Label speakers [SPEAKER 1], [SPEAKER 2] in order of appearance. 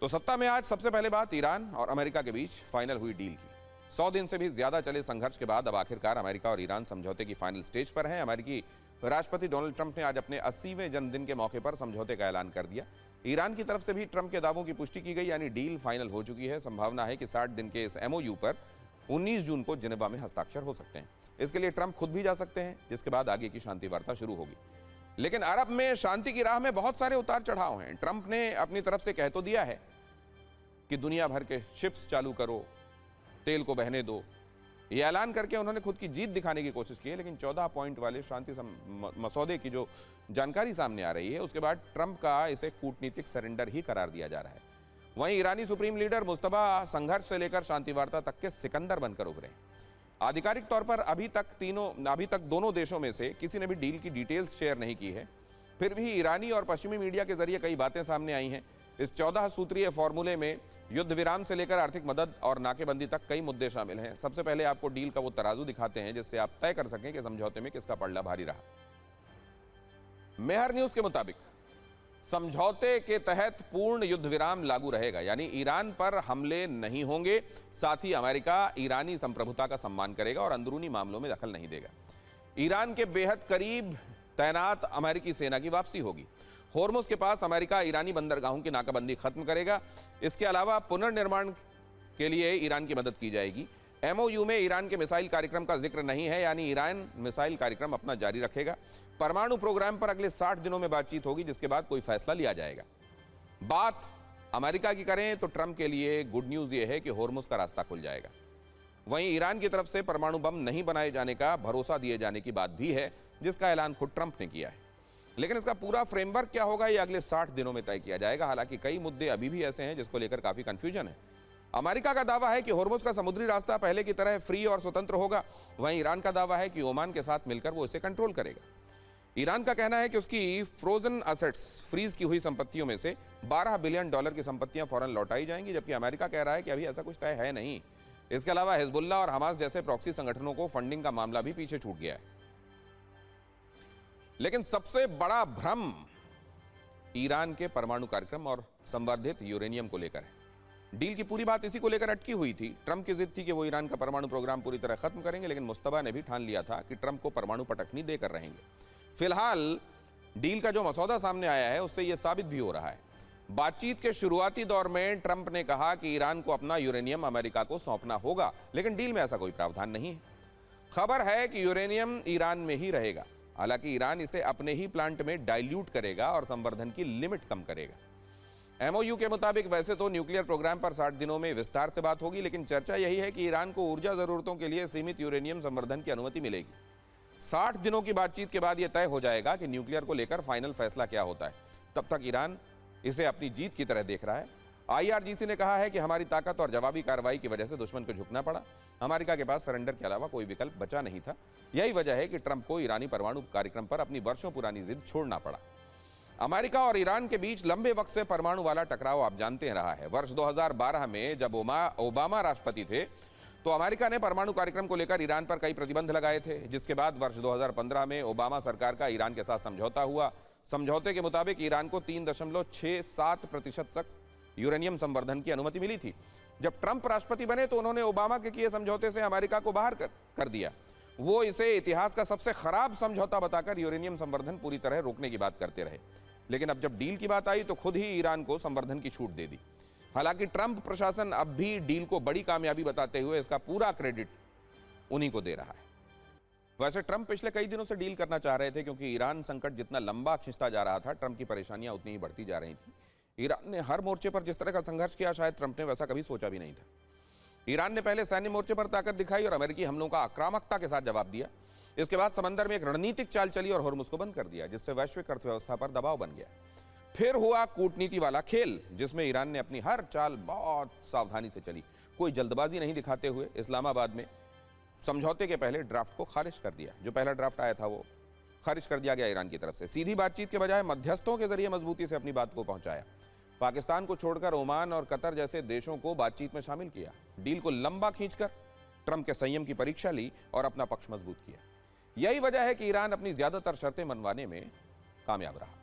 [SPEAKER 1] तो सत्ता में आज सबसे पहले बात ईरान और अमेरिका के बीच फाइनल हुई डील की। 100 दिन से भी ज्यादा चले संघर्ष के बाद अब आखिरकार अमेरिका और ईरान समझौते की फाइनल स्टेज पर हैं। अमेरिकी राष्ट्रपति डोनाल्ड ट्रंप ने आज अपने 80वें जन्मदिन के मौके पर समझौते का ऐलान कर दिया। ईरान की तरफ से भी ट्रंप के दावों की पुष्टि की गई, यानी डील फाइनल हो चुकी है। संभावना है कि 60 दिन के इस MOU पर 19 जून को जिनेवा में हस्ताक्षर हो सकते हैं। इसके लिए ट्रंप खुद भी जा सकते हैं, जिसके बाद आगे की शांति वार्ता शुरू होगी। लेकिन अरब में शांति की राह में बहुत सारे उतार चढ़ाव हैं। ट्रंप ने अपनी तरफ से कह तो दिया है कि दुनिया भर के शिप्स चालू करो, तेल को बहने दो। यह ऐलान करके उन्होंने खुद की जीत दिखाने की कोशिश की है। लेकिन 14 पॉइंट वाले शांति मसौदे की जो जानकारी सामने आ रही है, उसके बाद ट्रंप का इसे कूटनीतिक सरेंडर ही करार दिया जा रहा है। वहीं ईरानी सुप्रीम लीडर मुस्तफा संघर्ष से लेकर शांति वार्ता तक के सिकंदर बनकर उभरे। आधिकारिक तौर पर अभी तक दोनों देशों में से किसी ने भी डील की डिटेल्स शेयर नहीं की है। फिर भी ईरानी और पश्चिमी मीडिया के जरिए कई बातें सामने आई हैं। इस 14 सूत्रीय फॉर्मूले में युद्ध विराम से लेकर आर्थिक मदद और नाकेबंदी तक कई मुद्दे शामिल हैं। सबसे पहले आपको डील का वो तराजू दिखाते हैं जिससे आप तय कर सकें कि समझौते में किसका पलड़ा भारी रहा। मेहर न्यूज के मुताबिक समझौते के तहत पूर्ण युद्ध विराम लागू रहेगा, यानी ईरान पर हमले नहीं होंगे। साथ ही अमेरिका ईरानी संप्रभुता का सम्मान करेगा और अंदरूनी मामलों में दखल नहीं देगा। ईरान के बेहद करीब तैनात अमेरिकी सेना की वापसी होगी। होर्मुज के पास अमेरिका ईरानी बंदरगाहों की नाकाबंदी खत्म करेगा। इसके अलावा पुनर्निर्माण के लिए ईरान की मदद की जाएगी। MOU में ईरान के मिसाइल कार्यक्रम का जिक्र नहीं है, यानी ईरान मिसाइल कार्यक्रम अपना जारी रखेगा। परमाणु प्रोग्राम पर अगले 60 दिनों में बातचीत होगी, जिसके बाद कोई फैसला लिया जाएगा। बात अमेरिका की करें तो ट्रंप के लिए गुड न्यूज यह है कि होर्मुज का रास्ता खुल जाएगा। वहीं ईरान की तरफ से परमाणु बम नहीं बनाए जाने का भरोसा दिए जाने की बात भी है, जिसका ऐलान खुद ट्रंप ने किया है। लेकिन इसका पूरा फ्रेमवर्क क्या होगा, यह अगले 60 दिनों में तय किया जाएगा। हालांकि कई मुद्दे अभी भी ऐसे हैं जिसको लेकर काफी कंफ्यूजन है। अमेरिका का दावा है कि होर्मुज का समुद्री रास्ता पहले की तरह फ्री और स्वतंत्र होगा। वहीं ईरान का दावा है कि ओमान के साथ मिलकर वो इसे कंट्रोल करेगा। ईरान का कहना है कि उसकी फ्रोजन असेट्स, फ्रीज की हुई संपत्तियों में से $12 बिलियन की संपत्तियां फौरन लौटाई जाएंगी, जबकि अमेरिका कह रहा है कि अभी ऐसा कुछ तय है नहीं। इसके अलावा हिजबुल्लाह और हमास जैसे प्रॉक्सी संगठनों को फंडिंग का मामला भी पीछे छूट गया है। लेकिन सबसे बड़ा भ्रम ईरान के परमाणु कार्यक्रम और संवर्धित यूरेनियम को लेकर है। डील की पूरी बात इसी को लेकर अटकी हुई थी। ट्रंप की जिद थी कि वो ईरान का परमाणु प्रोग्राम पूरी तरह खत्म करेंगे, लेकिन मुस्तफा ने भी ठान लिया था कि ट्रंप को परमाणु पटखनी देकर रहेंगे। फिलहाल डील का जो मसौदा सामने आया है, उससे यह साबित भी हो रहा है। बातचीत के शुरुआती दौर में ट्रंप ने कहा कि ईरान को अपना यूरेनियम अमेरिका को सौंपना होगा, लेकिन डील में ऐसा कोई प्रावधान नहीं है। खबर है कि यूरेनियम ईरान में ही रहेगा। हालांकि ईरान इसे अपने ही प्लांट में डाइल्यूट करेगा और संवर्धन की लिमिट कम करेगा। MOU के मुताबिक वैसे तो न्यूक्लियर प्रोग्राम पर 60 दिनों में विस्तार से बात होगी, लेकिन चर्चा यही है कि ईरान को ऊर्जा जरूरतों के लिए सीमित यूरेनियम संवर्धन की अनुमति मिलेगी। 60 दिनों की बातचीत के बाद यह तय हो जाएगा कि न्यूक्लियर को लेकर फाइनल फैसला क्या होता है। तब तक ईरान इसे अपनी जीत की तरह देख रहा है। IRGC ने कहा है कि हमारी ताकत और जवाबी कार्रवाई की वजह से दुश्मन को झुकना पड़ा। अमेरिका के पास सरेंडर के अलावा कोई विकल्प बचा नहीं था। यही वजह है कि ट्रंप को ईरानी परमाणु कार्यक्रम पर अपनी वर्षों पुरानी जिद छोड़ना पड़ा। अमेरिका और ईरान के बीच लंबे वक्त से परमाणु वाला टकराव आप जानते हैं रहा है। वर्ष 2012 में जब ओबामा राष्ट्रपति थे, तो अमेरिका ने परमाणु कार्यक्रम को लेकर ईरान पर कई प्रतिबंध लगाए थे, जिसके बाद वर्ष 2015 में ओबामा सरकार का ईरान के साथ समझौता हुआ। समझौते के मुताबिक ईरान को 3.67% तक यूरेनियम संवर्धन की अनुमति मिली थी। जब ट्रंप राष्ट्रपति बने तो उन्होंने ओबामा के किए समझौते से अमेरिका को बाहर कर दिया। वो इसे इतिहास का सबसे खराब समझौता बताकर यूरेनियम संवर्धन पूरी तरह रोकने की बात करते रहे। लेकिन अब जब डील की बात आई तो खुद ही ईरान को संवर्धन की छूट दे दी। हालांकि ट्रंप प्रशासन अब भी डील को बड़ी कामयाबी बताते हुए इसका पूरा क्रेडिट उन्हीं को दे रहा है। वैसे ट्रंप पिछले कई दिनों से डील करना चाह रहे थे, क्योंकि ईरान संकट जितना लंबा खिंचता जा रहा था, ट्रंप की परेशानियां उतनी ही बढ़ती जा रही थी। ईरान ने हर मोर्चे पर जिस तरह का संघर्ष किया, शायद ट्रंप ने वैसा कभी सोचा भी नहीं था। ईरान ने पहले सैन्य मोर्चे पर ताकत दिखाई और अमेरिकी हमलों का आक्रामकता के साथ जवाब दिया। इसके बाद समंदर में एक रणनीतिक चाल चली और होर्मुज को बंद कर दिया, जिससे वैश्विक अर्थव्यवस्था पर दबाव बन गया। फिर हुआ कूटनीति वाला खेल, जिसमें ईरान ने अपनी हर चाल बहुत सावधानी से चली। कोई जल्दबाजी नहीं दिखाते हुए इस्लामाबाद में समझौते के पहले ड्राफ्ट को खारिज कर दिया। जो पहला ड्राफ्ट आया था वो खारिज कर दिया गया ईरान की तरफ से। सीधी बातचीत के बजाय मध्यस्थों के जरिए मजबूती से अपनी बात को पहुंचाया। पाकिस्तान को छोड़कर ओमान और कतर जैसे देशों को बातचीत में शामिल किया। डील को लंबा खींचकर ट्रंप के संयम की परीक्षा ली और अपना पक्ष मजबूत किया। यही वजह है कि ईरान अपनी ज्यादातर शर्तें मनवाने में कामयाब रहा।